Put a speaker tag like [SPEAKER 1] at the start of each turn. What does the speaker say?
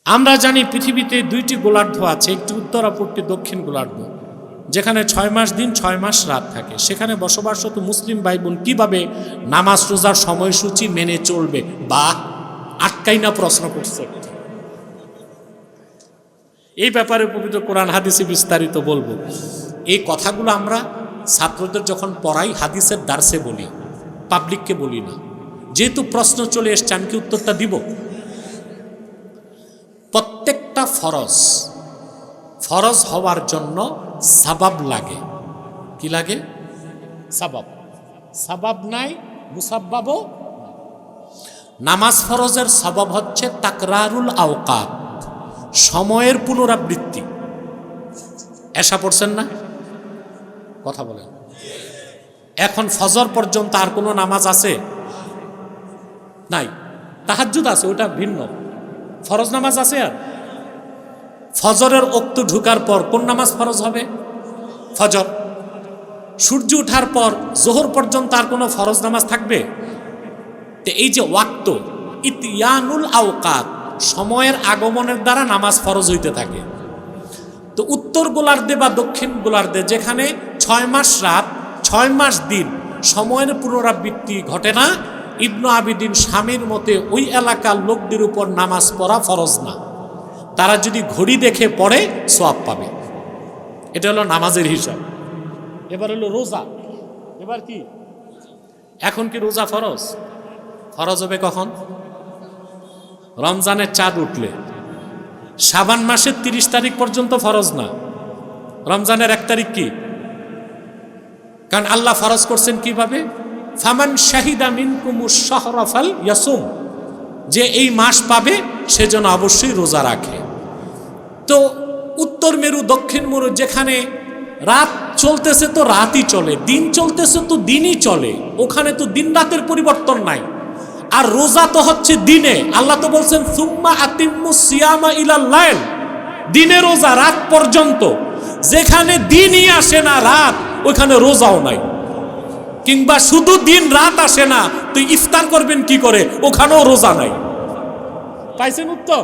[SPEAKER 1] আমরা জানি পৃথিবীতে দুইটি গোলার্ধ আছে, একটি উত্তর অপরটি দক্ষিণ গোলার্ধ, যেখানে 6 মাস দিন 6 মাস রাত থাকে। সেখানে বসবাসরত মুসলিম ভাই বোন কীভাবে নামাজ রোজার সময়সূচি মেনে চলবে? বা আটকাই না প্রশ্ন করছে। এই ব্যাপারে পবিত্র কোরআন হাদিসে বিস্তারিত বলবো। এই কথাগুলো আমরা ছাত্রদের যখন পড়াই হাদিসের দার্সে বলি, পাবলিককে বলি না। যেহেতু প্রশ্ন চলে এসছে, আমি কি উত্তরটা দিব? প্রত্যেকটা ফরজ হওয়ার জন্য সাবাব লাগে। কি লাগে? সাবাব নাই, মুসাব্বাবও। নামাজ ফরজের সবাব হচ্ছে তাকরারুল আওকাত, সময়ের পুনরাবৃত্তি। এশা পড়ছেন না? কথা বলেন। এখন ফজর পর্যন্ত আর কোনো নামাজ আছে? নাই। তাহাজ্জুদ আছে, ওটা ভিন্ন। ফরজ নামাজ আছে। আর ফজরের ওক্ত ঢুকার পর কোন নামাজ ফরজ হবে? ফজর। সূর্য ওঠার পর জোহর পর্যন্ত আর কোনো ফরজ নামাজ থাকবে? তো এই যে ওয়াক্ত, ইতিয়ানুল আওকাত, সময়ের আগমনের দ্বারা নামাজ ফরজ হইতে থাকে। তো উত্তর গোলার্ধে বা দক্ষিণ গোলার্ধে যেখানে 6 মাস রাত 6 মাস দিন সময়ের পুনরাবৃত্তি ঘটে না, ইবনু আবিদিন স্বামীর মতে ওই এলাকার লোকদের উপর নামাজ পড়া ফরজ না। তারা যদি ঘড়ি দেখে পড়ে সওয়াব পাবে। এটা হলো নামাজের হিসাব। এবার হলো রোজা। এবার কি? এখন কি রোজা ফরজ? ফরজ হবে কখন? রমজানের চাঁদ উঠলে। শাবান মাসের 30 তারিখ পর্যন্ত ফরজ না। রমজানের 1 তারিখ কি? কারণ আল্লাহ ফরজ করছেন কিভাবে? ফামান শাহিদা মিনকুমুশ শাহরা ফালইয়াসুম, যে এই মাস পাবে সেজন্য অবশ্যই রোজা রাখে। তো উত্তর মেরু দক্ষিণ মেরু যেখানে রাত চলতেছে তো রাতই চলে, দিন চলতেছে তো দিনই চলে, ওখানে তো দিন রাতের পরিবর্তন নাই। আর রোজা তো হচ্ছে দিনে। আল্লাহ তো বলছেন সুম্মা আতিম্মুস সিয়ামা ইলাল লাইল, দিনে রোজা রাত পর্যন্ত। যেখানে দিনই আসে না রাত, ওখানে রোজাও নাই। কিংবা শুধু দিন রাত আসে না, তুই ইফতার করবেন কি করে? ওখানেও রোজা নাই। পাইছেন উত্তর?